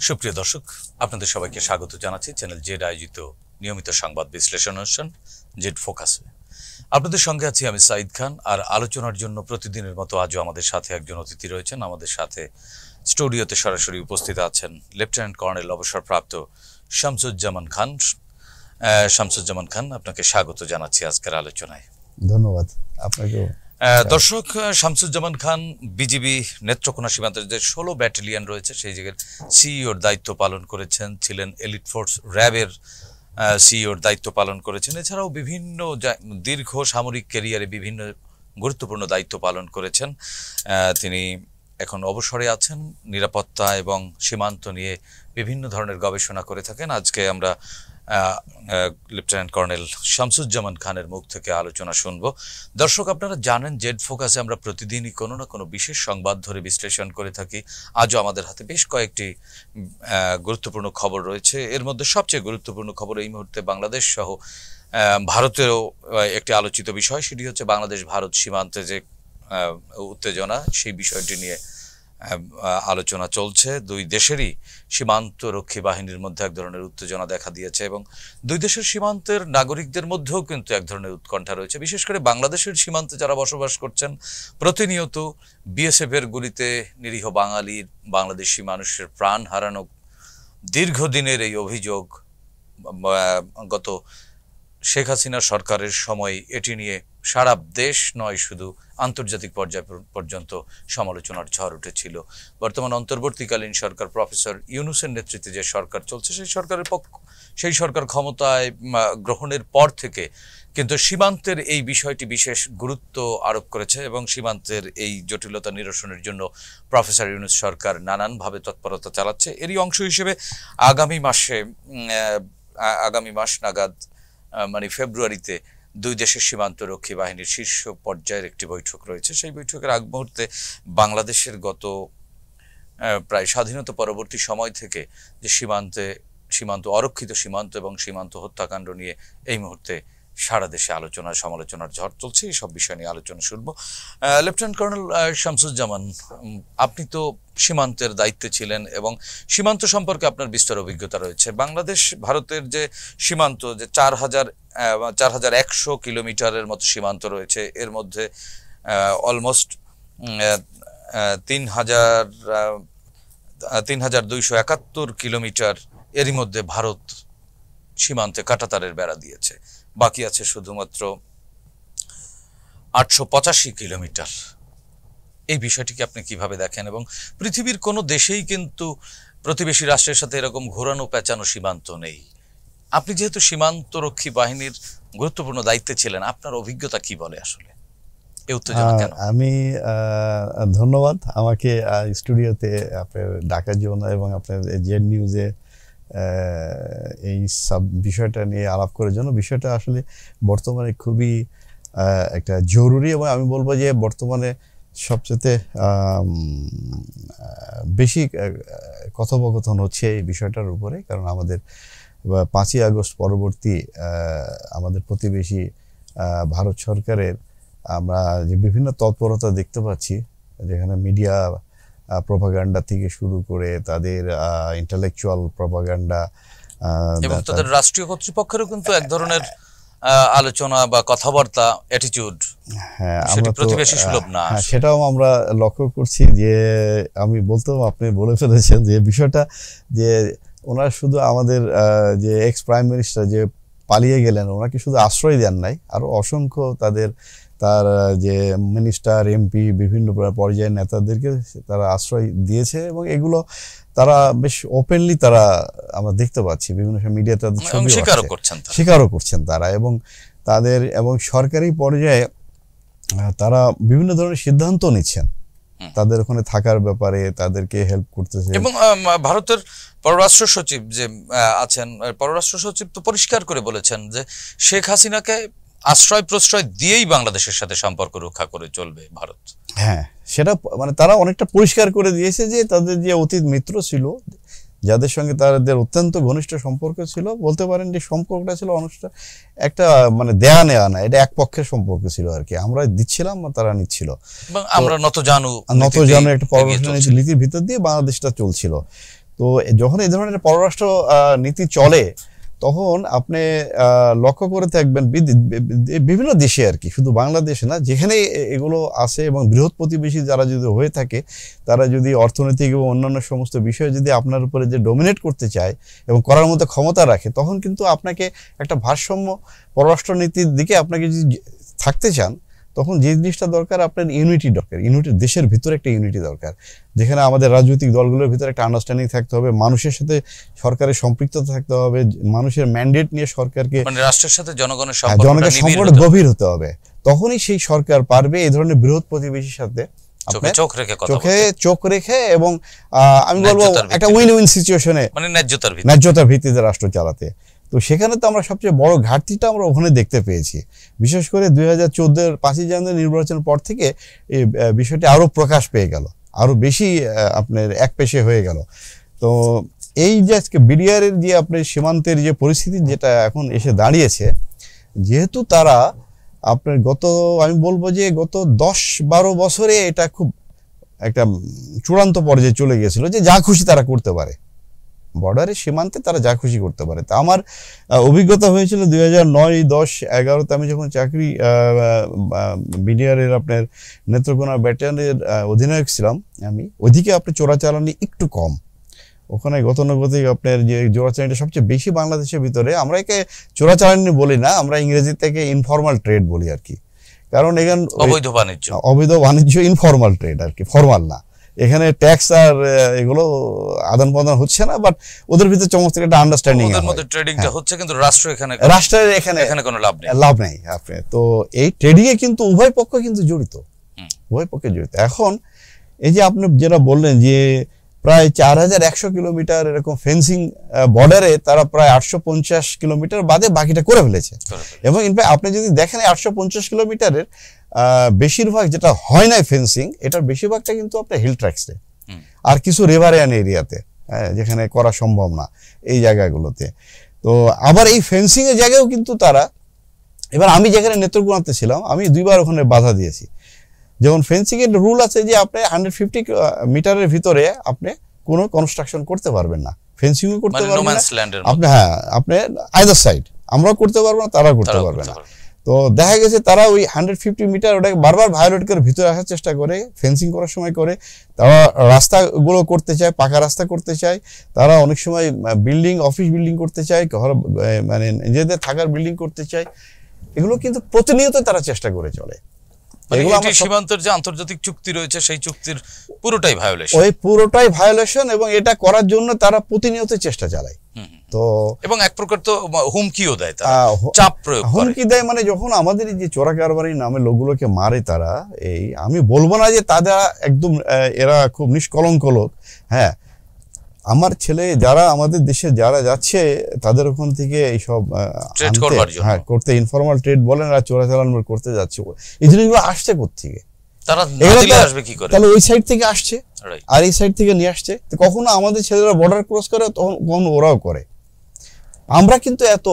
সুপ্রিয় দর্শক, আপনাদের সবাইকে স্বাগত জানাচ্ছি চ্যানেল জেড আয়োজিত নিয়মিত সংবাদ বিশ্লেষণ অনুষ্ঠান জেড ফোকাসে। আপনাদের সঙ্গে আছি আমি সাঈদ খান। আর আলোচনার জন্য প্রতিদিনের মতো আজও আমাদের সাথে একজন অতিথি রয়েছেন। আমাদের সাথে স্টুডিওতে সরাসরি উপস্থিত আছেন লেফটেন্যান্ট কর্নেল অবসরপ্রাপ্ত শামসুজ্জামান খান। শামসুজ্জামান খান, আপনাকে স্বাগত জানাচ্ছি আজকের আলোচনায়। ধন্যবাদ আপনাকে। দর্শক, শামসুজ্জামান খান বিজিবি নেত্রকোনা সীমান্তের যে 16 ব্যাটালিয়ন রয়েছে সেই জায়গার সিইওর দায়িত্ব পালন করেছেন, ছিলেন এলিট ফোর্স র্যাবের সিইওর দায়িত্ব পালন করেছেন। এছাড়াও বিভিন্ন দীর্ঘ সামরিক ক্যারিয়ারে বিভিন্ন গুরুত্বপূর্ণ দায়িত্ব পালন করেছেন। তিনি এখন অবসরে আছেন। নিরাপত্তা এবং সীমান্ত নিয়ে বিভিন্ন ধরনের গবেষণা করে থাকেন। আজকে আমরা লেফটেন্যান্ট কর্নেল শামসুজ্জামান খানের মুখ থেকে আলোচনা শুনব। দর্শক, আপনারা জানেন জেড ফোকাসে আমরা প্রতিদিনই কোনো না কোনো বিশেষ সংবাদ ধরে বিশ্লেষণ করে থাকি। আজও আমাদের হাতে বেশ কয়েকটি গুরুত্বপূর্ণ খবর রয়েছে। এর মধ্যে সবচেয়ে গুরুত্বপূর্ণ খবর এই মুহূর্তে বাংলাদেশ সহ ভারতেরও একটি আলোচিত বিষয়, সেটি হচ্ছে বাংলাদেশ ভারত সীমান্তে যে উত্তেজনা, সেই বিষয়টি নিয়ে আলোচনা চলছে। দুই দেশেরই সীমান্তরক্ষী বাহিনীর মধ্যে এক ধরনের উত্তেজনা দেখা দিয়েছে এবং দুই দেশের সীমান্তের নাগরিকদের মধ্যেও কিন্তু এক ধরনের উৎকণ্ঠা রয়েছে। বিশেষ করে বাংলাদেশের সীমান্তে যারা বসবাস করছেন, প্রতিনিয়ত বিএসএফ এর গুলিতে নিরীহ বাংলাদেশি মানুষের প্রাণ হারানো দীর্ঘদিনের এই অভিযোগ গত শেখ হাসিনা সরকারের সময় এটি নিয়ে সারা দেশ নয়, শুধু আন্তর্জাতিক পর্যায় পর্যন্ত সমালোচনার ঝড় উঠেছিল। বর্তমান অন্তর্বর্তীকালীন সরকার প্রফেসর ইউনূসের নেতৃত্বে যে সরকার চলছে, সেই সরকার ক্ষমতায় গ্রহণের পর থেকে কিন্তু সীমান্তের এই বিষয়টি বিশেষ গুরুত্ব আরোপ করেছে এবং সীমান্তের এই জটিলতা নিরসনের জন্য প্রফেসর ইউনূস সরকার নানানভাবে তৎপরতা চালাচ্ছে। এরই অংশ হিসেবে আগামী মাস নাগাদ মানে ফেব্রুয়ারিতে দুই দেশের সীমান্তরক্ষী বাহিনীর শীর্ষ পর্যায়ের একটি বৈঠক রয়েছে। সেই বৈঠকের আগ মুহূর্তে বাংলাদেশের গত প্রায় স্বাধীনতা পরবর্তী সময় থেকে যে সীমান্ত অরক্ষিত সীমান্ত এবং সীমান্ত হত্যাকাণ্ড নিয়ে এই মুহূর্তে সারা দেশে সমালোচনার ঝড় চলছে। এই সব বিষয় নিয়ে আলোচনা শুনবো। লেফটেন্যান্ট কর্নেল শামসুজ্জামান, আপনি তো সীমান্তের দায়িত্বে ছিলেন এবং সীমান্ত সম্পর্কে আপনার বিস্তর অভিজ্ঞতা রয়েছে। বাংলাদেশ ভারতের যে সীমান্ত, যে 4100 কিলোমিটারের মতো সীমান্ত রয়েছে, এর মধ্যে অলমোস্ট 3271 কিলোমিটার এরই মধ্যে ভারত সীমান্তে কাঁটাতারের বেড়া দিয়েছে। বাকি আছে শুধুমাত্র 885 কিলোমিটার। এই বিষয়টিকে আপনি কিভাবে দেখেন? এবং পৃথিবীর কোনো দেশেই কিন্তু প্রতিবেশী রাষ্ট্রের সাথে এরকম ঘোরানো পেঁচানো সীমান্ত নেই। আপনি যেহেতু সীমান্তরক্ষী বাহিনীর গুরুত্বপূর্ণ দায়িত্বে ছিলেন, আপনার অভিজ্ঞতা কি বলে আসলে এই উত্তেজনা কেন? আমি ধন্যবাদ আমাকে স্টুডিওতে আপনার ডাকার জন্য এবং আপনার জেড নিউজে এই সব বিষয়টা নিয়ে আলাপ করার জন্য। বিষয়টা আসলে বর্তমানে খুবই একটা জরুরি এবং আমি বলবো যে বর্তমানে সবচেয়ে বেশি কথোপকথন হচ্ছে এই বিষয়টার উপরে। কারণ আমাদের 5ই আগস্ট পরবর্তী আমাদের প্রতিবেশী ভারত সরকারের আমরা যে বিভিন্ন তৎপরতা দেখতে পাচ্ছি, যেখানে মিডিয়া প্রপাগান্ডা থেকে শুরু করে তাদের ইন্টেলেকচুয়াল প্রপাগান্ডা এবং তাদের রাষ্ট্রীয় কর্তৃপক্ষেরও কিন্তু এক ধরনের আলোচনা বা কথাবার্তা অ্যাটিটিউড, সেটি প্রতিবেশী সুলভ না। সেটাও আমরা লক্ষ্য করছি। যে আমি বলতাম, আপনি বলে ফেলেছেন যে বিষয়টা, যে ওনারা শুধু আমাদের যে এক্স প্রাইম মিনিস্টার যে পালিয়ে গেলেন, ওনাকে শুধু আশ্রয় দেন নাই, আরও অসংখ্য তার যে মিনিস্টার, এমপি, বিভিন্ন পর্যায়ের নেতাদেরকে তারা আশ্রয় দিয়েছে এবং এগুলো তারা বেশ ওপেনলি আমরা দেখতে পাচ্ছি বিভিন্ন মিডিয়া তাদের ছবি স্বীকারও করছেন তারা। এবং সরকারি পর্যায়ে তারা বিভিন্ন ধরনের সিদ্ধান্ত নিচ্ছেন তাদের ওখানে থাকার ব্যাপারে, তাদেরকে হেল্প করতেছে। এবং ভারতের পররাষ্ট্র সচিব যে আছেন, পররাষ্ট্র সচিব তো পরিষ্কার করে বলেছেন যে শেখ হাসিনাকে আশ্রয় প্রশ্রয় দিয়েই বাংলাদেশের সাথে সম্পর্ক রক্ষা করে চলবে ভারত। হ্যাঁ, সেটা মানে তারা অনেকটা পরিষ্কার করে দিয়েছে যে তাদের যে অতীত মিত্র ছিল, যাদের সঙ্গে তাদের অত্যন্ত ঘনিষ্ঠ সম্পর্ক ছিল, বলতে পারেন যে সম্পর্কটা ছিল একটা মানে দেয়া নেওয়া না, এটা এক পক্ষের সম্পর্ক ছিল আর কি। আমরা দিচ্ছিলাম, তারা নিচ্ছিল, আমরা নতজানু একটা পররাষ্ট্র নীতির ভিতর দিয়ে বাংলাদেশটা চলছিল। তো যখন এই ধরনের পররাষ্ট্র নীতি চলে তখন আপনি লক্ষ্য করে থাকবেন বিভিন্ন দেশে আর কি, শুধু বাংলাদেশে না, যেখানে এগুলো আছে এবং বৃহৎ প্রতিবেশী যারা যদি হয়ে থাকে, তারা যদি অর্থনৈতিক এবং অন্যান্য সমস্ত বিষয়ে যদি আপনার উপরে যে ডমিনেট করতে চায় এবং করার মতো ক্ষমতা রাখে, তখন কিন্তু আপনাকে একটা ভারসাম্য পররাষ্ট্রনীতির দিকে আপনাকে যদি থাকতে চান, তখন যে জিনিসটা দরকার, আপনার ইউনিটি দরকার। ইউনিটি, দেশের ভিতরে একটা ইউনিটি দরকার, যেখানে আমাদের রাজনৈতিক দলগুলোর ভিতরে একটা আন্ডারস্ট্যান্ডিং থাকতে হবে, মানুষের সাথে সরকারের সম্পৃক্ততা থাকতে হবে, মানুষের ম্যান্ডেট নিয়ে সরকারকে, মানে রাষ্ট্রের সাথে জনগণের সম্পর্ক গভীর হতে হবে। তখনই সেই সরকার পারবে এই ধরনের বৃহৎ প্রতিবেশীর সাথে চোখে চোখ রেখে এবং আমি বলবো একটা উইন উইন সিচুয়েশনে, মানে ন্যায্যতার ভিত্তিতে রাষ্ট্র চালাতে। তো সেখানে তো আমরা সবচেয়ে বড় ঘাটতিটা আমরা ওখানে দেখতে পেয়েছি, বিশেষ করে 2014 5ই জানুয়ারি নির্বাচনের পর থেকে এই বিষয়টি আরো প্রকাশ পেয়ে গেল, আরো বেশি আপনার একপেশে হয়ে গেল। তো এই যে আজকে বিডিআরের যে আপনার সীমান্তের যে পরিস্থিতি যেটা এখন এসে দাঁড়িয়েছে, যেহেতু তারা আপনার আমি বলবো যে গত 10-12 বছরে এটা খুব একটা চূড়ান্ত পর্যায়ে চলে গিয়েছিল যে যা খুশি তারা করতে পারে, বর্ডারের সীমান্তে তারা যা খুশি করতে পারে। তা আমার অভিজ্ঞতা হয়েছিল 2009, 10, 11তে আমি যখন চাকরি বিডিআরের আপনার নেত্রকোনা ব্যাটালিয়নের অধিনায়ক ছিলাম, আমি ওইদিকে আপনার চোরাচালানি একটু কম, ওখানে গতানুগতিক আপনার যে চোরাচালানিটা সবচেয়ে বেশি বাংলাদেশের ভিতরে। আমরা একে চোরাচালানি বলি না, আমরা ইংরেজি থেকে ইনফর্মাল ট্রেড বলি আর কি, কারণ এখানে অবৈধ বাণিজ্য ইনফর্মাল ট্রেড আর কি, ফর্মাল না। এখানে ট্যাক্স আর এগুলো আদান প্রদান হচ্ছে না, বাট ওদের ভিতরে চমৎকার একটা আন্ডারস্ট্যান্ডিং হচ্ছে, কিন্তু রাষ্ট্রের এখানে কোনো লাভ নেই আপনি। তো এই ট্রেডিং এ কিন্তু উভয় পক্ষ কিন্তু জড়িত, উভয় পক্ষে জড়িত। এখন এই যে আপনি যেটা বললেন যে প্রায় 4100 কিলোমিটার এরকম ফেন্সিং বর্ডারে তারা প্রায় 850 কিলোমিটার বাদে বাকিটা করে ফেলেছে। এবং ইনফ্যাক্ট আপনি যদি দেখেন 850 কিলোমিটারের বেশিরভাগ যেটা হয় নাই ফেন্সিং, এটার বেশিরভাগটা কিন্তু আপনার হিল ট্র্যাক্সে আর কিছু রিভারিয়ান এরিয়াতে, যেখানে করা সম্ভব না এই জায়গাগুলোতে। তো আবার এই ফেন্সিং এর জায়গায়ও কিন্তু তারা, এবার আমি যেখানে নেত্রকোনাতে ছিলাম, আমি 2বার ওখানে বাধা দিয়েছি। যেমন ফেন্সিং এর রুল আছে যে আপনি 150 মিটারের ভিতরে আপনি কোনো কনস্ট্রাকশন করতে পারবেন না, ফেন্সিংও করতে পারবেন না আপনি, আপনি আইদার সাইড, আমরাও করতে পারবো না, তারাও করতে পারবে না। তো দেখা গেছে তারা ওই 150 মিটার ওটাকে বারবার ভায়োলেট করে ভিতরে আসার চেষ্টা করে, ফেন্সিং করার সময় করে। তারা রাস্তাগুলো করতে চায়, পাকা রাস্তা করতে চায়, তারা অনেক সময় বিল্ডিং, অফিস বিল্ডিং করতে চায়, ঘর মানে নিজেদের থাকার বিল্ডিং করতে চায়। এগুলো কিন্তু প্রতিনিয়ত তারা চেষ্টা করে চলে। সীমান্তের যে আন্তর্জাতিক চুক্তি রয়েছে সেই চুক্তির পুরোটাই ভায়োলেশন, এবং এটা করার জন্য তারা প্রতিনিয়ত চেষ্টা চালায়। তো এবং এক প্রকার তো হুমকিও দেয়, তারা চাপ প্রয়োগ করে। হুমকি দেয় মানে যখন আমাদের এই যে চোরা কারবারি নামে লোকগুলোকে মারে তারা, এই আমি বলবো না যে তারা একদম এরা খুব নিষ্কলঙ্ক লোক, হ্যাঁ, আমার ছেলে যারা আমাদের দেশে যারা যাচ্ছে তাদের ওখান থেকে এইসব করতে, ইনফর্মাল ট্রেড বলেন আর চোরাচালান করতে যাচ্ছে, এই জিনিসগুলো আসছে কোত্থেকে? তাহলে ওই সাইড থেকে আসছে আর এই সাইড থেকে নিয়ে আসছে। কখনো আমাদের ছেলেরা বর্ডার ক্রস করে, তখন কখনো ওরাও করে। আমরা কিন্তু এত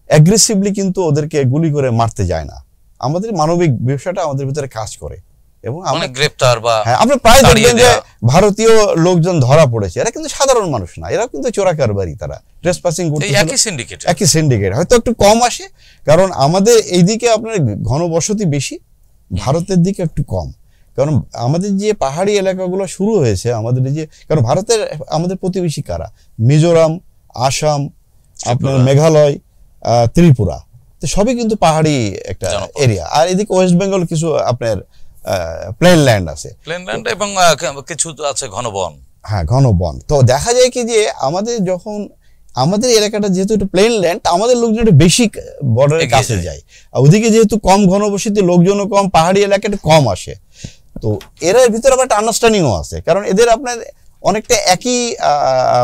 অ্যাগ্রেসিভলি কিন্তু ওদেরকে গুলি করে মারতে যায় না, আমাদের মানবিক ব্যবসাটা আমাদের ভিতরে কাজ করে। এবং গ্রেপ্তার বা আপনি প্রায় দেখবেন যে ভারতীয় লোকজন ধরা পড়েছে, এরা কিন্তু সাধারণ মানুষ না, এরা কিন্তু চোরা কারবারি, তারা ট্রেসপাসিং করতে, একই সিন্ডিকেট, হয়তো একটু কম আসে, কারণ আমাদের এইদিকে আপনার ঘনবসতি বেশি, ভারতের দিকে একটু কম। কারণ আমাদের যে পাহাড়ি এলাকাগুলো শুরু হয়েছে আমাদের যে, কারণ ভারতের আমাদের প্রতিবেশী কারা? মিজোরাম, আসাম, আপনার মেঘালয়, ত্রিপুরা, তো সবই কিন্তু পাহাড়ি একটা এরিয়া। আর এদিকে ওয়েস্ট বেঙ্গল কিছু আপনার প্লেন ল্যান্ড আছে, এবং কিছু আছে ঘন বন। হ্যাঁ, ঘন বন। তো দেখা যায় কি যে আমাদের যখন আমাদের এলাকাটা যেহেতু একটু প্লেন ল্যান্ড, আমাদের লোকজন একটু বেশি বর্ডারের কাছে যায়, আর ওদিকে যেহেতু কম ঘনবসতি, লোকজনও কম, পাহাড়ি এলাকাটা কম আসে। তো এর ভিতরে আবার একটা আন্ডারস্ট্যান্ডিংও আছে, কারণ এদের আপনার অনেকটা একই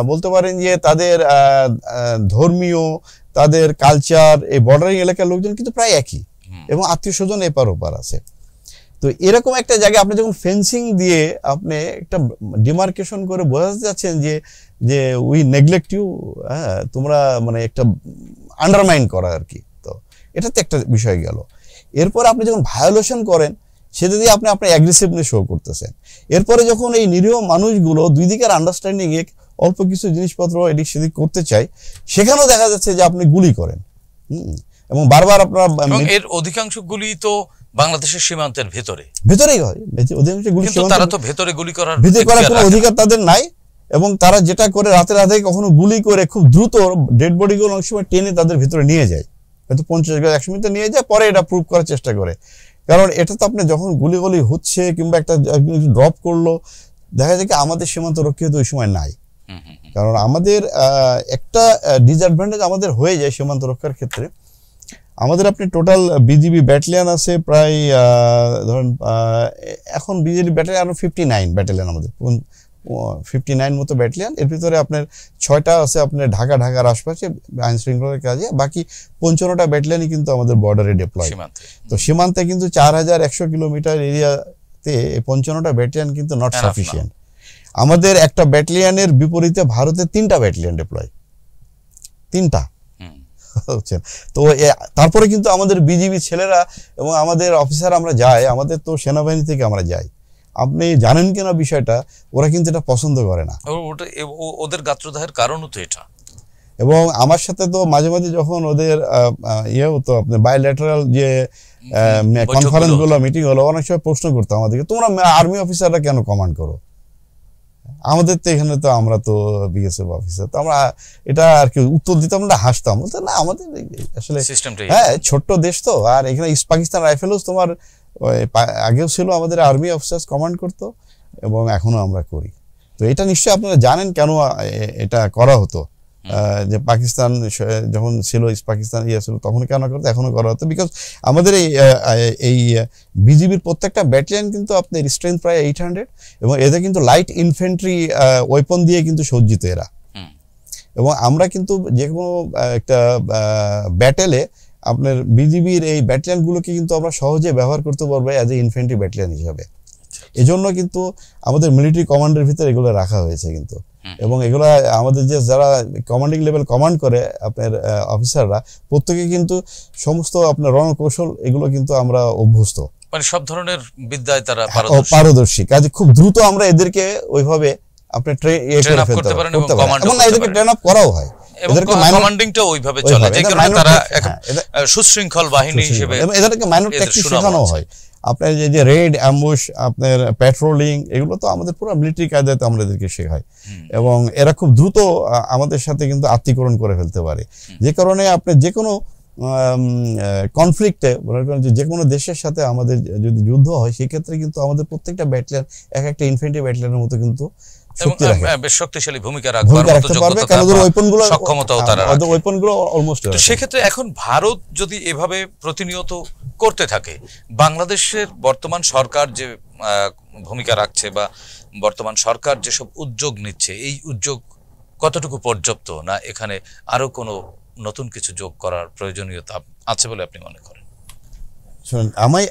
বলতে পারেন যে তাদের ধর্মীয়, তাদের কালচার, এই বর্ডারিং এলাকার লোকজন কিন্তু প্রায় একই, এবং আত্মীয় স্বজন এপার ওপার আছে। তো এরকম একটা জায়গায় আপনি যখন ফেন্সিং দিয়ে আপনি একটা ডিমার্কেশন করে বোঝাতে যাচ্ছেন যে উই নেগলেক্ট ইউ, হ্যাঁ, তোমরা মানে একটা আন্ডারমাইন করা আর কি। তো এটাতে একটা বিষয় গেল। এরপর আপনি যখন ভায়োলেশন করেন, সেটা দিয়ে আপনি আপনার অ্যাগ্রেসিভনেস শো করতেছেন। এরপরে যখন এই নিরীহ মানুষগুলো দুই দিকের আন্ডারস্ট্যান্ডিং এ অল্প কিছু জিনিসপত্র এদিক সেদিক করতে চায়, সেখানেও দেখা যাচ্ছে যে আপনি গুলি করেন। এবং বারবার আপনার এর অধিকাংশ গুলি তো বাংলাদেশের সীমান্তের ভেতরেই হয়, অধিকাংশ গুলি, কিন্তু তারা তো ভেতরে গুলি করার কোনো অধিকার তাদের নাই। এবং তারা যেটা করে রাতে রাতে কখনো গুলি করে খুব দ্রুত ডেড বডিগুলো অনেক সময় টেনে তাদের ভিতরে নিয়ে যায়, হয়তো 50 গজ 100 মিটার নিয়ে যায়, পরে এটা প্রুভ করার চেষ্টা করে। কারণ এটা তো আপনি যখন গুলি হচ্ছে কিংবা একটা ড্রপ করলো, দেখা যায় কি আমাদের সীমান্ত রক্ষী তো ওই সময় নাই। কারণ আমাদের একটা ডিসঅ্যাডভান্টেজ আমাদের হয়ে যায় সীমান্ত রক্ষার ক্ষেত্রে। আমাদের আপনি টোটাল বিজিবি ব্যাটালিয়ান আছে প্রায় ধরেন এখন বিজিবি ব্যাটালিয়ান আরো 59 ব্যাটালিয়ান, আমাদের 59 মতো ব্যাটালিয়ান। এর ভিতরে আপনার 6টা আছে আপনার ঢাকার আশপাশে আইন শৃঙ্খলার কাজে, বাকি 55টা ব্যাটালিয়ানই কিন্তু আমাদের বর্ডারে ডিপ্লয়। তো সীমান্তে কিন্তু 4100 কিলোমিটার এরিয়াতে 55টা ব্যাটালিয়ান কিন্তু নট সাফিসিয়েন্ট। আমাদের একটা ব্যাটালিয়ানের বিপরীতে ভারতে 3টা ব্যাটালিয়ান ডিপ্লয়, 3টা। তো তারপরে কিন্তু আমাদের বিজিবি ছেলেরা এবং আমাদের অফিসার আমরা যাই, আমাদের তো সেনাবাহিনী থেকে আমরা যাই। আপনি জানেন কিনা বিষয়টা, ওরা কিন্তু এটা পছন্দ করে না, ওদের গাত্রদাহের কারণও তো এটা। এবং আমার সাথে তো মাঝে মাঝে যখন ওদের হতো আপনার বাইল্যাটারাল যে কনফারেন্স গুলো, মিটিং হলো, অনেক সময় প্রশ্ন করতো আমাদেরকে, তোমরা আর্মি অফিসাররা কেন কমান্ড করো? আমাদের তো এখানে তো আমরা তো বিএসএফ অফিসার, তো আমরা এটা আর কি উত্তর দিতাম না, হাসতাম, বলতে না আমাদের আসলে হ্যাঁ ছোট্ট দেশ তো, আর এখানে ইস্ট পাকিস্তান রাইফেলস তোমার আগেও ছিল, আমাদের আর্মি অফিসার্স কমান্ড করতো এবং এখনো আমরা করি। তো এটা নিশ্চয়ই আপনারা জানেন কেন এটা করা হতো, যে পাকিস্তান যখন ছিল, ইস্ট পাকিস্তান ছিল, তখন কেন করতো, এখনো করা হতো। বিকজ আমাদের এই বিজিবির প্রত্যেকটা ব্যাটালিয়ন কিন্তু আপনার স্ট্রেংথ প্রায় 800, এবং এদের কিন্তু লাইট ইনফেন্ট্রি ওয়েপন দিয়ে কিন্তু সজ্জিত এরা। এবং আমরা কিন্তু যে কোনো একটা ব্যাটেলে আপনার বিজিবির এই ব্যাটালিয়নগুলোকে কিন্তু আমরা সহজে ব্যবহার করতে পারবো অ্যাজ এ ইনফেন্ট্রি ব্যাটালিয়ন হিসাবে। এজন্য কিন্তু আমাদের মিলিটারি কমান্ডের ভিতরে এগুলো রাখা হয়েছে কিন্তু, এবং এগুলো আমাদের যে যারা কমান্ডিং লেভেল কমান্ড করে আপনার অফিসাররা, প্রত্যেকে কিন্তু সমস্ত আপনার রণকৌশল এগুলো কিন্তু আমরা অভ্যস্ত, মানে সব ধরনের বিদ্যায় তারা পারদর্শী। কাজে খুব দ্রুত আমরা এদেরকে ওইভাবে আপনার ট্রেন আপ করতে পারেন, এবং এদেরকে ট্রেন আপ করাও হয়, এদেরকে কমান্ডিংটাও ওইভাবে চলে, যে কারণে তারা এক সুশৃঙ্খল বাহিনী হিসেবে, এদেরকে মাইনর ট্যাকটিক শেখানো হয়। আপনার যে রেড অ্যাম্বুশ, আপনার প্যাট্রোলিং, এগুলো তো আমাদের পুরো মিলিটারি কায়দাতে আমরা এদেরকে শেখাই, এবং এরা খুব দ্রুত আমাদের সাথে কিন্তু আত্মীকরণ করে ফেলতে পারে। যে কারণে আপনি যে কোনো কনফ্লিক্টে, মনে করেন যে কোনো দেশের সাথে আমাদের যদি যুদ্ধ হয়, সেক্ষেত্রে কিন্তু আমাদের প্রত্যেকটা ব্যাটালিয়ন একটা ইনফেন্ট্রি ব্যাটালিয়নের মতো কিন্তু শক্তিশালী ভূমিকা রাখতে পারবে, কারণ ওয়েপনগুলো সক্ষমতাও তারা রাখে, ওয়েপনগুলো অলমোস্ট। তো সেক্ষেত্রে এখন ভারত যদি এভাবে প্রতিনিয়ত করতে থাকে, বাংলাদেশের বর্তমান সরকার যে ভূমিকা রাখছে বা বর্তমান সরকার যেসব উদ্যোগ নিচ্ছে, এই উদ্যোগ কতটুকু পর্যাপ্ত, না এখানে আরো কোনো নতুন কিছু যোগ করার প্রয়োজনীয়তা আছে বলে আপনি মনে করেন? শুনুন, আমি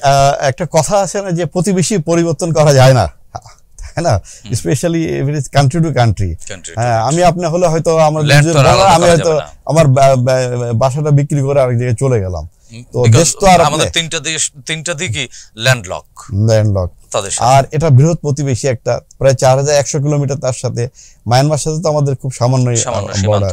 একটা কথা আছে না যে প্রতিবেশী পরিবর্তন করা যায় না, তাই না? Specially country to country. হ্যাঁ, আমি আপনি হলে হয়তো আমি হয়তো আমার বাসাটা বিক্রি করে আরেক জায়গায় চলে গেলাম, তো দেশ তো আর আমাদের তিনটা দিকই ল্যান্ডলক, আর এটা বৃহৎ প্রতিবেশী একটা প্রায় 4100 কিলোমিটার, তার সাথে মায়ানমার সাথে তো আমাদের খুব সামান্যই বর্ডার,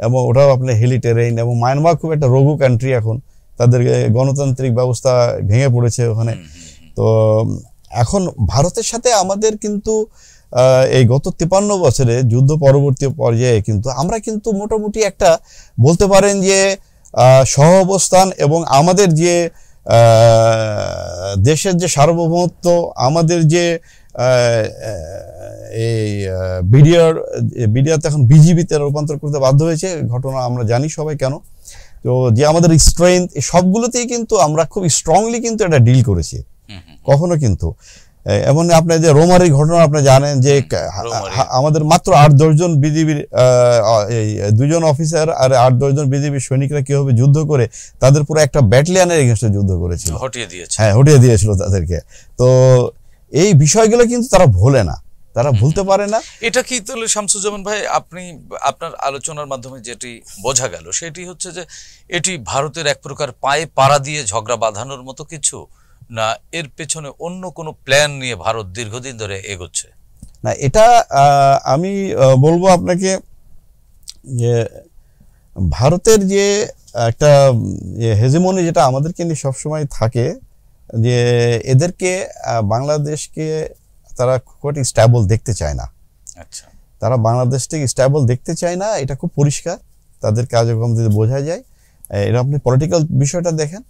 এবং ওটাও আপনার হিলি টেরেইন, এবং মায়ানমার খুব একটা রোগু কান্ট্রি, এখন তাদের গণতান্ত্রিক ব্যবস্থা ভেঙে পড়েছে ওখানে। তো এখন ভারতের সাথে আমাদের কিন্তু এই গত 53 বছরে যুদ্ধ পরবর্তী পর্যায়ে কিন্তু আমরা কিন্তু মোটামুটি একটা বলতে পারেন যে সহ অবস্থান, এবং আমাদের যে দেশের যে সার্বভৌমত্ব, আমাদের যে এই বিডিআর এখন বিজিবিতে রূপান্তর করতে বাধ্য হয়েছে, ঘটনা আমরা জানি সবাই কেন। তো যে আমাদের স্ট্রেংথ, সবগুলোতেই কিন্তু আমরা খুব স্ট্রংলি কিন্তু এটা ডিল করেছি কখনো কিন্তু। এমন আপনার যে রোমারির ঘটনা আপনি জানেন, যে আমাদের মাত্র 8-10 জন বিজিবির 2 জন অফিসার আর 8-10 জন বিজিবির সৈনিকরা কিভাবে যুদ্ধ করে তাদের পুরো একটা ব্যাটালিয়নের এগেইনস্টে যুদ্ধ করেছিল, হটিয়ে দিয়েছিল তাদেরকে। তো এই বিষয়গুলো কিন্তু তারা ভোলে না, তারা ভুলতে পারে না। এটা কি তাহলে শামসুজ্জামান ভাই, আপনি আপনার আলোচনার মাধ্যমে যেটি বোঝা গেল, সেটি হচ্ছে যে এটি ভারতের এক প্রকার পায়ে পাড়া দিয়ে ঝগড়া বাঁধানোর মতো কিছু, না এর পেছনে অন্য কোনো প্ল্যান নিয়ে ভারত দীর্ঘদিন ধরে এগোচ্ছে? না এটা আমি বলবো আপনাকে যে ভারতের যে একটা হেজেমনি যেটা আমাদেরকে নিয়ে সবসময় থাকে, যে এদেরকে বাংলাদেশকে তারা খুব স্ট্যাবল দেখতে চায় না। আচ্ছা, তারা বাংলাদেশটাকে স্ট্যাবল দেখতে চায় না, এটা খুব পরিষ্কার তাদের কার্যক্রম যদি বোঝা যায়। এটা আপনি পলিটিক্যাল বিষয়টা দেখেন,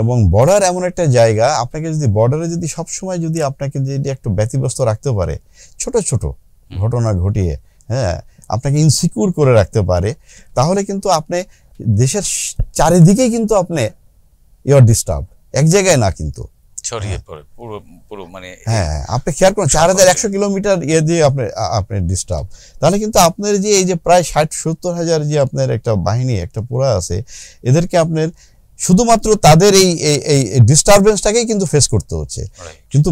এবং বর্ডার এমন একটা জায়গা, আপনাকে যদি বর্ডারে যদি সবসময় যদি আপনাকে যদি একটু ব্যতিব্যস্ত রাখতে পারে, ছোট ছোট ঘটনা ঘটিয়ে, হ্যাঁ, আপনাকে ইনসিকিউর করে রাখতে পারে, তাহলে কিন্তু আপনি দেশের চারিদিকেই কিন্তু আপনি ইউর ডিস্টার্ব, এক জায়গায় না কিন্তু ছড়িয়ে পড়ে পুরো পুরো মানে হ্যাঁ, আপনি খেয়াল করুন 4100 কিলোমিটার ইয়ে দিয়ে আপনি ডিস্টার্ব, তাহলে কিন্তু আপনার যে এই যে প্রায় 60-70 হাজার যে আপনার একটা বাহিনী একটা পুরা আছে, এদেরকে আপনার শুধুমাত্র তাদের এই ডিস্টারবেন্সটাকেই কিন্তু ফেস করতে হচ্ছে। কিন্তু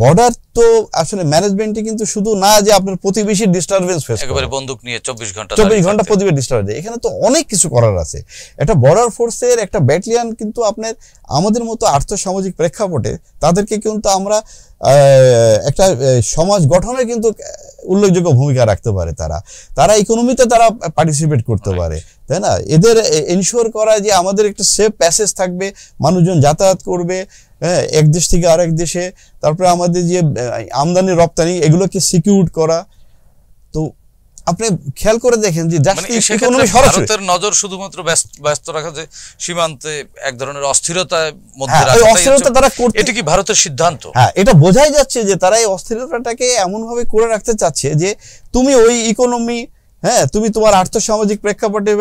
বর্ডার তো আসলে ম্যানেজমেন্টে কিন্তু শুধু না যে আপনার প্রতিবেশীর ডিস্টারবেন্স ফেস একেবারে বন্দুক নিয়ে 24 ঘন্টা প্রতিবেশী ডিস্টারবেন্স, এখানে তো অনেক কিছু করার আছে। একটা বর্ডার ফোর্সের একটা ব্যাটালিয়ন কিন্তু আপনার আমাদের মতো আর্থসামাজিক প্রেক্ষাপটে তাদেরকে কিন্তু আমরা একটা সমাজ গঠনে কিন্তু উল্লেখযোগ্য ভূমিকা রাখতে পারে। তারা ইকোনমিতে তারা পার্টিসিপেট করতে পারে, তাই না? এদের এনশিওর করা যে আমাদের একটা সেফ প্যাসেজ থাকবে, মানুষজন যাতায়াত করবে, হ্যাঁ, এক দেশ থেকে আরেক দেশে, তারপরে আমাদের যে আমদানি রপ্তানি এগুলোকে সিকিউর করা। তো আপনি খেয়াল করে দেখেন যে ভারতের নজর শুধুমাত্র ব্যস্ত রাখা, যে সীমান্তে এক ধরনের অস্থিরতার মধ্যে এটা কি ভারতের সিদ্ধান্ত? হ্যাঁ, এটা বোঝাই যাচ্ছে যে তারা এই অস্থিরতাটাকে এমন ভাবে করে রাখতে চাচ্ছে যে তুমি ওই ইকোনমি, হ্যাঁ, তুমি তোমার আর্থসামাজিক প্রেক্ষাপটে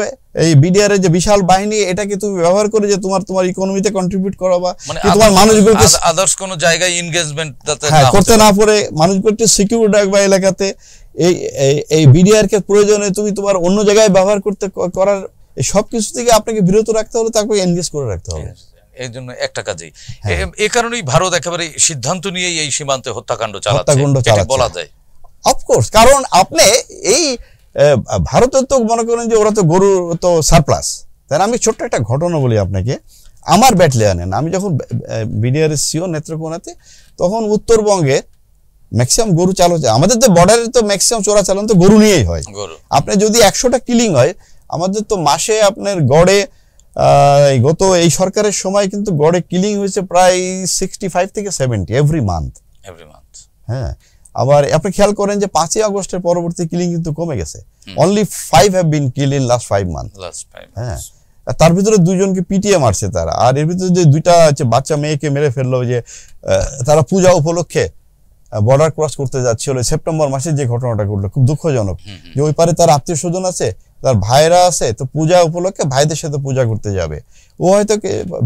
এই বিডিআর এর যে বিশাল বাহিনী, এটাকে তুমি ব্যবহার করে যে তোমার ইকোনমিতে কন্ট্রিবিউট করাবা, তোমার মানুষগুলোকে আদার্স কোন জায়গায় এনগেজমেন্ট করতে না পারে, মানুষগুলোকে সিকিউর রাখবা এলাকাতে। এই বিডিআর কে প্রয়োজনে তুমি তোমার অন্য জায়গায় ব্যবহার করার সবকিছু থেকে আপনাকে বিরত রাখতে হলে, তাকে এনগেজ করে রাখতে হবে। এই জন্য একটা কাজেই, এই কারণেই ভারত একেবারে সিদ্ধান্ত নিয়ে এই সীমান্তে হত্যাকাণ্ড চালাচ্ছে বলা যায়। অফকোর্স, কারণ আপনি এই ভারতের তো মনে করেন যে ওরা তো গরু তো সারপ্লাস, তাই না? আমি ছোট্ট একটা ঘটনা বলি আপনাকে। আমার ব্যাটালিয়নে আমি যখন বিডিআর সিও নেত্রকোনাতে, তখন উত্তরবঙ্গে ম্যাক্সিমাম গরু চালু হচ্ছে। আমাদের তো বর্ডারে তো ম্যাক্সিমাম চোরাচালান তো গরু নিয়েই হয়। আপনি যদি 100টা কিলিং হয়, আমাদের তো মাসে আপনার গড়ে গত এই সরকারের সময় কিন্তু গড়ে কিলিং হয়েছে প্রায় 65 থেকে 70 এভরি মান্থ। হ্যাঁ, আবার আপনি খেয়াল করেন যে 5ই আগস্টের পরবর্তী কিলিং কিন্তু কমে গেছে। Only 5 have been kill in last 5 month. হ্যাঁ, তার ভিতরে 2 জনকে পিটিয়ে মারছে তারা। আর এর ভিতরে যে 2টা বাচ্চা মেয়েকে মেরে ফেললো, যে তারা পূজা উপলক্ষে বর্ডার ক্রস করতে যাচ্ছিল সেপ্টেম্বর মাসে, যে ঘটনাটা ঘটলো খুব দুঃখজনক। যে ওই পারে তার আত্মীয় স্বজন আছে, তার ভাইরা আছে, তো পূজা উপলক্ষে ভাইদের সাথে পূজা করতে যাবে। ও হয়তো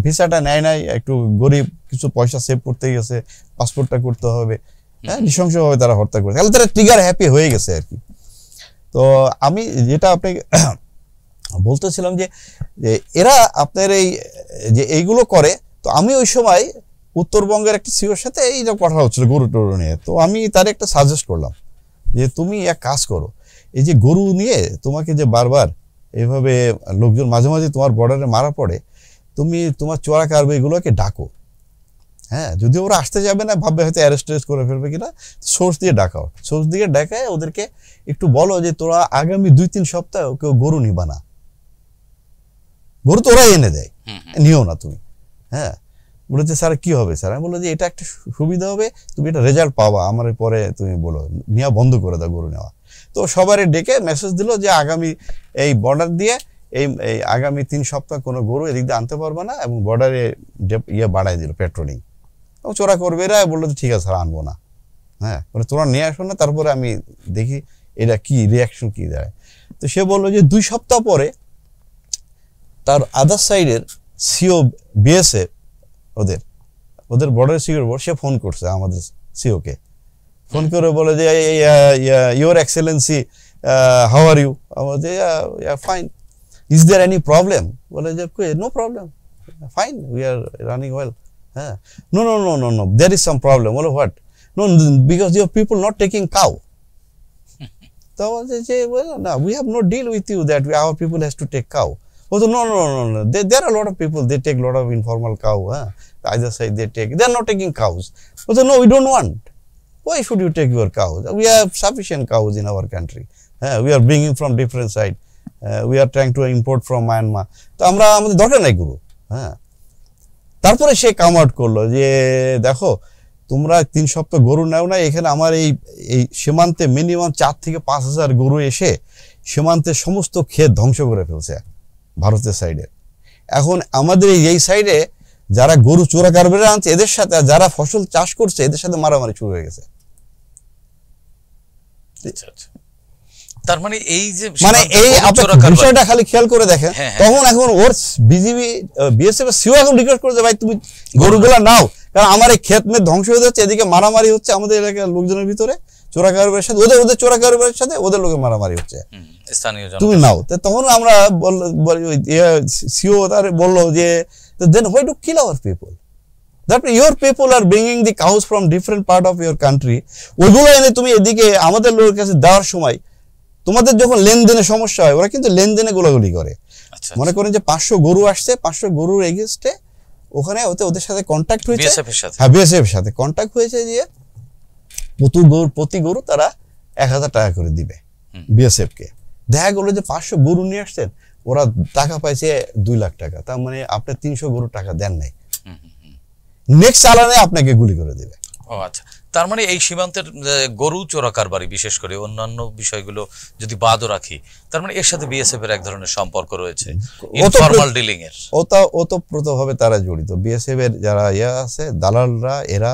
ভিসাটা নেয় নাই, একটু গরিব, কিছু পয়সা সেভ করতে গেছে, পাসপোর্টটা করতে হবে, হ্যাঁ, নৃশংসভাবে তারা হত্যা করেছে। তাহলে তারা ট্রিগার হ্যাপি হয়ে গেছে আর কি। তো আমি যেটা আপনাকে বলতেছিলাম যে এরা আপনার এই যে এইগুলো করে, তো আমি ওই সময় উত্তরবঙ্গের একটা সিওর সাথে এই যে কথা হচ্ছিল গরু টরু নিয়ে, তো আমি তার একটা সাজেস্ট করলাম যে তুমি এক কাজ করো, এই যে গরু নিয়ে তোমাকে যে বারবার এইভাবে লোকজন মাঝে মাঝে তোমার বর্ডারে মারা পড়ে, তুমি তোমার চোরা কারবারিগুলোকে ডাকো। হ্যাঁ, যদি ওরা আসতে যাবে না, ভাববে হয়তো অ্যারেস্ট করে ফেলবে কিনা, সোর্স দিয়ে ডাকাও। সোর্স দিয়ে ডাকায় ওদেরকে একটু বলো যে তোরা আগামী 2-3 সপ্তাহ কেউ গরু নিবা না, গরু তো ওরাই এনে দেয়, নিও না তুমি। হ্যাঁ, বলেছে স্যার কি হবে স্যার? আমি বললো যে এটা একটা সুবিধা হবে, তুমি এটা রেজাল্ট পাবা, আমার পরে তুমি বলো নেওয়া বন্ধ করে দাও গরু নেওয়া। তো সবারই ডেকে মেসেজ দিল যে আগামী এই বর্ডার দিয়ে এই আগামী 3 সপ্তাহ কোনো গরু এদিক দিয়ে আনতে পারবে না, এবং বর্ডারে বাড়াই দিল পেট্রোলিং। চোরা করবে এরা, বললো ঠিক আছে স্যার আনবো না। হ্যাঁ, বলে তোরা নিয়ে আসো না, তারপরে আমি দেখি এটা কি রিয়াকশন কি দাঁড়ায়। তো সে বললো যে 2 সপ্তাহ পরে তার আদার সাইডের সিও বিএসএফ ওদের বর্ডার সিকিউর বোর্ড, সে ফোন করছে আমাদের সিওকে, ফোন করে বলে যে your excellency how are you? আমাদের fine. Is there any problem? বলে যে no problem, fine, we are running well. হ্যাঁ, no no no no no there is some problem. বলে what? No, because your people not taking cow. তো বলছে যে না, we have no deal with you that hour people has to take cow. Also, no. There are a lot of people, they take a lot of informal cow. Either side they are not taking cows. Also, no, we don't want. Why should you take your cows? We have sufficient cows in our country. We are bringing from different side. We are trying to import from Myanmar. তো আমরা আমাদের দরকার নাই গরু। হ্যাঁ, তারপরে সে come out করলো যে দেখো তোমরা 3 সপ্তাহ গরু নাও না, এখানে আমার এই সীমান্তে মিনিমাম 4 থেকে 5,000 গরু এসে সীমান্তের সমস্ত ক্ষেত ধ্বংস করে ফেলছে ভারতের সাইডে। এখন আমাদের এই সাইডে যারা গরু চোরা কারবারে আনছে এদের সাথে, যারা ফসল চাষ করছে এদের সাথে মারামারি শুরু হয়ে গেছে। তার মানে এই যে মানে এই বিষয়টা খালি খেয়াল করে দেখেন, তখন এখন ওর বিজিবি বিএসএফ এর সিও এখন রিকোয়েস্ট করছে ভাই তুমি গরুগুলা নাও, কারণ আমার এই ক্ষেত মে ধ্বংস হয়ে যাচ্ছে, এদিকে মারামারি হচ্ছে আমাদের এলাকার লোকজনের ভিতরে, চোরা কারবারের সাথে ওদের চোরা কারবারের সাথে ওদের লোকের মারামারি হচ্ছে, তুমি নাও। তখন আমরা সিও তার বললো যে then why to kill our people? That your people are bringing the cows from different part of your country, ওইগুলো এনে তুমি এদিকে আমাদের লোকের কাছে দেওয়ার সময় তোমাদের যখন লেনদেনে সমস্যা হয়, ওরা কিন্তু লেনদেনে গোলাগুলি করে। মনে করেন যে 500 গরু আসছে, 500 গরুর এগেইনস্টে ওখানে ওদের সাথে কন্ট্যাক্ট হয়েছে, হ্যাঁ বিএসএফ এর সাথে কন্ট্যাক্ট হয়েছে যে প্রতি গরু তারা 1000 টাকা করে দিবে বিএসএফ কে। দেখা গেলো যে 500 গরু নিয়ে আসছেন, ওরা টাকা পাইছে 2 লাখ টাকা, তার মানে আপনি 300 গরু টাকা দেন নাই, নেক্সট চালানে আপনাকে গুলি করে দিবে। ও আচ্ছা, তার মানে এই সীমান্তের গরু চোরা কারবারি বিশেষ করে অন্যান্য বিষয়গুলো যদি বাদও রাখি, তার মানে এর সাথে বিএসএফ এর এক ধরনের সম্পর্ক রয়েছে, ইনফরমাল ডিলিং এর। ওতপ্রোতভাবে তারা জড়িত, বিএসএফ এর যারা আছে দালালরা, এরা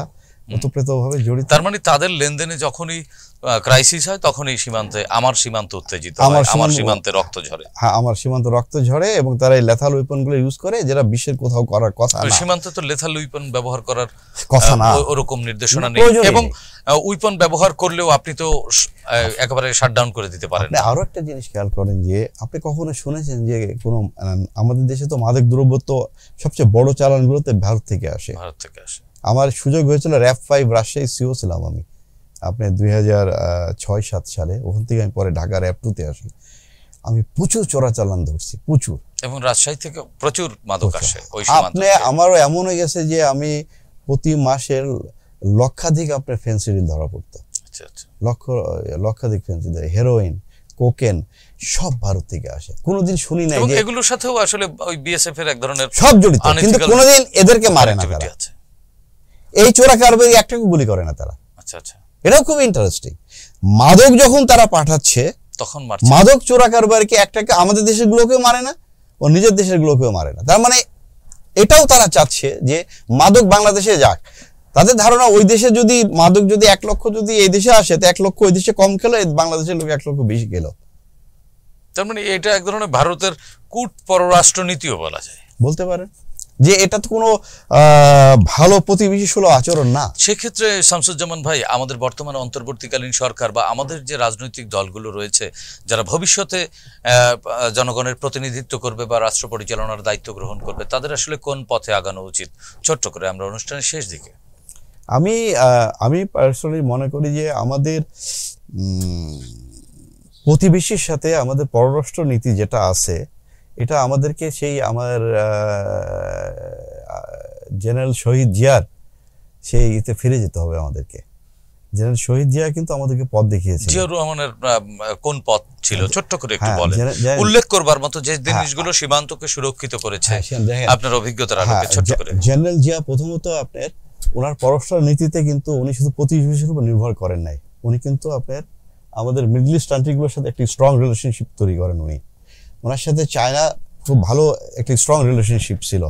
ওতপ্রোতভাবে জড়িত। তার মানে তাদের লেনদেনে যখনই ক্রাইসিস হয় তখনই সীমান্তে আমার সীমান্ত উত্তেজিত হয়, আমার সীমান্তে রক্ত ঝরে। হ্যাঁ, আমার সীমান্তে রক্ত ঝরে এবং তারা এই লেথাল ওয়েপন গুলো ইউজ করে, যেটা বিশ্বের কোথাও করার কথা না। সীমান্তে তো লেথাল ওয়েপন ব্যবহার করার কথা না, ওরকম নির্দেশনা নেই, এবং ওয়েপন ব্যবহার করলেও আপনি তো একেবারে শাটডাউন করে দিতে পারেন। আরো একটা জিনিস খেয়াল করেন যে আপনি কখনো শুনেছেন যে কোনো আমাদের দেশে তো মাদক দ্রব্য তো সবচেয়ে বড় চালানগুলোতে ভারত থেকে আসে। আমার সুযোগ হয়েছিল র‍্যাব 5 রাজশাহী সিও ছিলাম আমি, আপনি 2006-07 সালে, ওখান থেকে আমি পরে ঢাকা র‍্যাব 2 তে আসি। আমি প্রচুর চোরাচালান ধরছি, প্রচুর, এবং রাজশাহী থেকে প্রচুর মাদক আসে ওই সীমান্তে। আমারও এমন হয়ে গেছে যে আমি প্রতি মাসের লক্ষাধিক আপনার ফেন্সিডিল ধরা পড়তো। আচ্ছা আচ্ছা, লক্ষাধিক ফেন্সিডিল, হেরোইন, কোকেন সব ভারত থেকে আসে। কোনোদিন শুনি নাই যে এগুলোর সাথেও আসলে ওই বিএসএফ এর এক ধরনের সব জড়িত, কিন্তু কোনোদিন এদেরকে মারে না তারা। এই চোরা কারবারি একটাকে গুলি করে না তারা। আচ্ছা আচ্ছা, এটাও খুব ইন্টারেস্টিং। মাদক যখন তারা পাঠাচ্ছে তখন মাদক চোরা কারবারিকে একটাকে আমাদের দেশের গুলোকেও মারে না, ও নিজের দেশের গুলোকেও মারে না। তার মানে এটাও তারা চাচ্ছে যে মাদক বাংলাদেশে যাক। তাদের ধারণা ওই দেশে যদি মাদক যদি 1 লক্ষ যদি এই দেশে আসে, তো 1 লক্ষ ওই দেশে কম খেলো, বাংলাদেশের লোক 1 লক্ষ বেশি খেলো। তার মানে এটা এক ধরনের ভারতের কূট পররাষ্ট্রনীতিও বলা যায়, বলতে পারেন যে এটা তো কোনো ভালো প্রতিবেশী সুলভ আচরণ না। সেক্ষেত্রে শামসুজ্জামান ভাই, আমাদের বর্তমানে অন্তর্বর্তীকালীন সরকার বা আমাদের যে রাজনৈতিক দলগুলো রয়েছে যারা ভবিষ্যতে জনগণের প্রতিনিধিত্ব করবে বা রাষ্ট্র পরিচালনার দায়িত্ব গ্রহণ করবে, তাদের আসলে কোন পথে আগানো উচিত? ছোট্ট করে, আমরা অনুষ্ঠানের শেষ দিকে। আমি পার্সোনালি মনে করি যে আমাদের প্রতিবেশীর সাথে আমাদের পররাষ্ট্র নীতি যেটা আছে, এটা আমাদেরকে সেই আমার জেনারেল শহীদ জিয়ার সেই ইতে ফিরে যেতে হবে আমাদেরকে। জেনারেল শহীদ জিয়া কিন্তু আমাদেরকে পথ দেখিয়েছে। জিয়াউর রহমানের কোন পথ ছিল ছোট্ট করে একটু বলেন, উল্লেখ করবার মতো যে জিনিসগুলো সীমান্তকে সুরক্ষিত করেছে আপনার অভিজ্ঞতার আলোকে ছোট্ট করে। জেনারেল জিয়া প্রথমত আপনার ওনার পররাষ্ট্র নীতিতে কিন্তু উনি শুধু প্রতিবেশীর উপর নির্ভর করেন নাই, উনি কিন্তু আপনার আমাদের মিডল ইস্ট কান্ট্রিগুলোর সাথে একটি স্ট্রং রিলেশনশিপ তৈরি করেন। ওনার সাথে চায়না খুব ভালো একটি স্ট্রং রিলেশনশিপ ছিল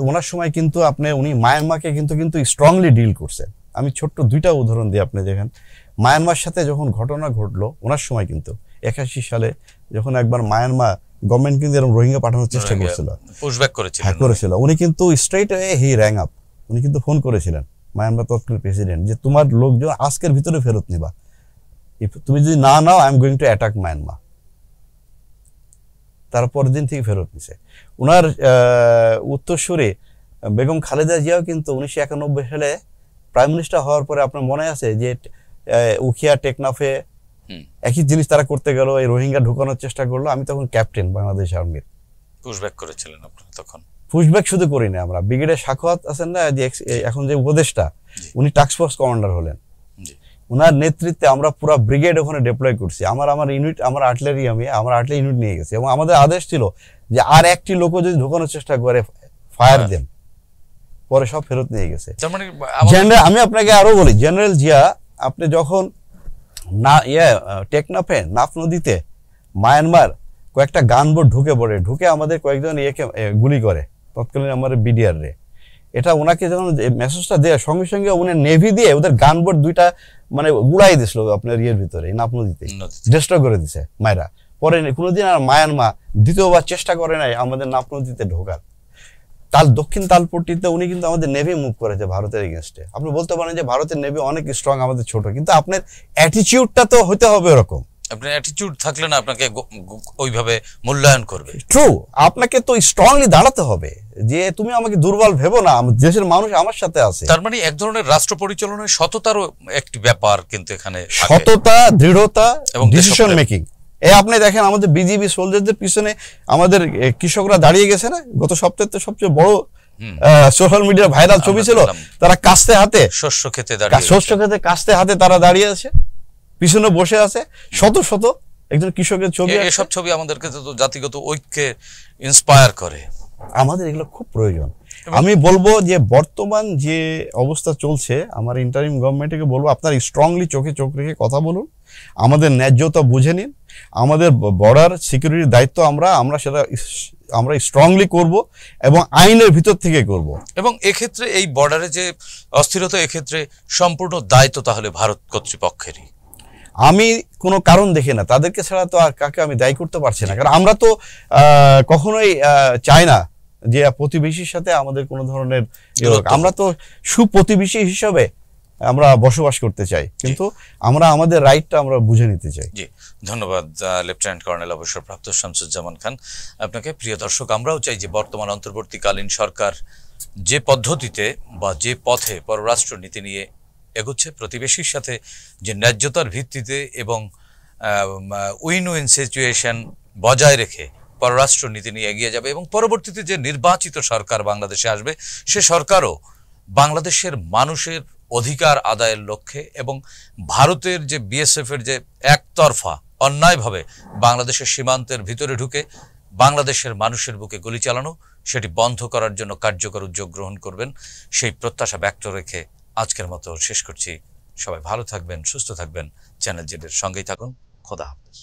ওনার সময় কিন্তু উনি মায়ানমারকে কিন্তু স্ট্রংলি ডিল করছেন। আমি ছোট্ট 2টা উদাহরণ দিই। আপনি দেখেন মায়ানমার সাথে যখন ঘটনা ঘটলো ওনার সময় কিন্তু 81 সালে যখন একবার মায়ানমার গভর্নমেন্ট কিন্তু এরকম রোহিঙ্গা পাঠানোর চেষ্টা করছিল, পুশব্যাক করেছিল, উনি কিন্তু স্ট্রেট হি র্যাং আপ, উনি কিন্তু ফোন করেছিলেন মায়ানমার তৎকালীন প্রেসিডেন্ট যে তোমার লোকজন আজকের ভিতরে ফেরত নিবা, তুমি যদি না now I am going to attack Myanmar. তারপর দিন থেকে ফেরত নিছে। ওনার উত্তরসূরি বেগম খালেদা জিয়াও কিন্তু 1991 সালে প্রাইম মিনিস্টার হওয়ার পরে আপনার মনে আছে যে উখিয়া টেকনাফে একই জিনিস তারা করতে গেল, এই রোহিঙ্গা ঢুকানোর চেষ্টা করলো। আমি তখন ক্যাপ্টেন বাংলাদেশ আর্মির, পুশব্যাক করেছিলেন আপনারা তখন? পুশব্যাক শুধু করি না আমরা, ব্রিগেডের সাখাওয়াত আছেন না, যে এখন যে উপদেষ্টা, উনি টাস্ক ফোর্স কমান্ডার হলেন, ওনার নেতৃত্বে আমরা পুরো ব্রিগেড ওখানে ডিপ্লয় করছি। আমার ইউনিট, আমার আর্টিলারি, আমার আর্টিলারি ইউনিট নিয়ে গেছি, এবং আমাদের আদেশ ছিল যে আর একটি লোক যদি ঢোকানোর চেষ্টা করে ফায়ার দেন। পরে সব ফেরত নিয়ে গেছে। জেনারেল, আমি আপনাকে আরো বলি, জেনারেল জিয়া আপনি যখন না টেকনাফে, নাফ নদীতে মায়ানমার কয়েকটা গানবোট ঢুকে আমাদের কয়েকজন গুলি করে, তৎকালীন আমার বিডিআর রে। এটা ওনাকে যখন মেসেজটা দেয়, সঙ্গে সঙ্গে উনি নেভি দিয়ে ওদের গানবোট দুইটা মানে উড়াই দিছিল আপনার ভিতরে, নাফ নদীতে ডিস্ট্রয় করে দিছে মায়েরা। পরে কোনোদিন আর মায়ানমার দ্বিতীয়বার চেষ্টা করে নাই আমাদের নাফ নদীতে ঢোকার। দক্ষিণ তালপট্টিতে উনি কিন্তু আমাদের নেভি মুভ করেছে ভারতের এগেনস্টে। আপনি বলতে পারেন যে ভারতের নেভি অনেক স্ট্রং, আমাদের ছোট, কিন্তু আপনার অ্যাটিটিউডটা তো হতে হবে ওরকম। আপনার অ্যাটিটিউড থাকলে না আপনাকে ওইভাবে মূল্যায়ন করবে। ট্রু, আপনাকে তো স্ট্রংলি দাঁড়াতে হবে যে তুমি আমাকে দুর্বল ভেবো না, দেশের মানুষ আমার সাথে আছে। তার মানে এক ধরনের রাষ্ট্র পরিচালনায় সততারও একটি ব্যাপার কিন্তু এখানে, সততা, দৃঢ়তা এবং ডিসিশন মেকিং। আপনি দেখেন আমাদের বিজিবি সোলজারদের পিছনে আমাদের কৃষকরা দাঁড়িয়ে গেছে না, গত সপ্তাহে তো সবচেয়ে বড় সোশ্যাল মিডিয়া ভাইরাল ছবি ছিল, তারা কাস্তে হাতে শস্য খেতে কাস্তে হাতে তারা দাঁড়িয়ে আছে, পিছনে বসে আছে শত শত একজন কৃষকের ছবি। এসব ছবি আমাদেরকে তো জাতিগত ঐক্যে ইন্সপায়ার করে। আমাদের এগুলো খুব প্রয়োজন। আমি বলবো যে বর্তমান যে অবস্থা চলছে, আমার ইন্টারিম গভর্নমেন্টকে বলবো আপনারা স্ট্রংলি চোখে চোখ রেখে কথা বলুন, আমাদের ন্যায্যতা বুঝে নিন, আমাদের বর্ডার সিকিউরিটির দায়িত্ব আমরা সেটা আমরা স্ট্রংলি করব এবং আইনের ভিতর থেকে করব। এবং এক্ষেত্রে এই বর্ডারে যে অস্থিরতা, এক্ষেত্রে সম্পূর্ণ দায়িত্ব তাহলে ভারত কর্তৃপক্ষেরই। আমি কোনো কারণ দেখি না, তাদেরকে ছাড়া তো আর কাকে আমি দায়ী করতে পারছি না, কারণ আমরা তো কখনোই চাই না যে প্রতিবেশীর সাথে আমাদের কোনো ধরনের, আমরা তো সুপ্রতিবেশী হিসাবে আমরা বসবাস করতে চাই, কিন্তু আমরা আমাদের রাইটটা আমরা বুঝে নিতে চাই। জি, ধন্যবাদ লেফটেন্যান্ট কর্নেল অবসরপ্রাপ্ত শামসুজ্জামান খান আপনাকে। প্রিয় দর্শক, আমরাও চাই যে বর্তমান অন্তর্বর্তীকালীন সরকার যে পদ্ধতিতে বা যে পথে পররাষ্ট্র নীতি নিয়ে এগোচ্ছে, প্রতিবেশীর সাথে যে ন্যায্যতার ভিত্তিতে এবং উইন উইন সিচুয়েশন বজায় রেখে পররাষ্ট্র নীতি নিয়ে এগিয়ে যাবে, এবং পরবর্তীতে যে নির্বাচিত সরকার বাংলাদেশে আসবে, সে সরকারও বাংলাদেশের মানুষের অধিকার আদায়ের লক্ষ্যে এবং ভারতের যে বিএসএফ এর যে একতরফা অন্যায়ভাবে বাংলাদেশের সীমান্তের ভিতরে ঢুকে বাংলাদেশের মানুষের বুকে গুলি চালানো, সেটি বন্ধ করার জন্য কার্যকর উদ্যোগ গ্রহণ করবেন, সেই প্রত্যাশা ব্যক্ত রেখে আজকের মতো শেষ করছি। সবাই ভালো থাকবেন, সুস্থ থাকবেন, চ্যানেল জেডের সঙ্গেই থাকুন। খোদা হাফেজ।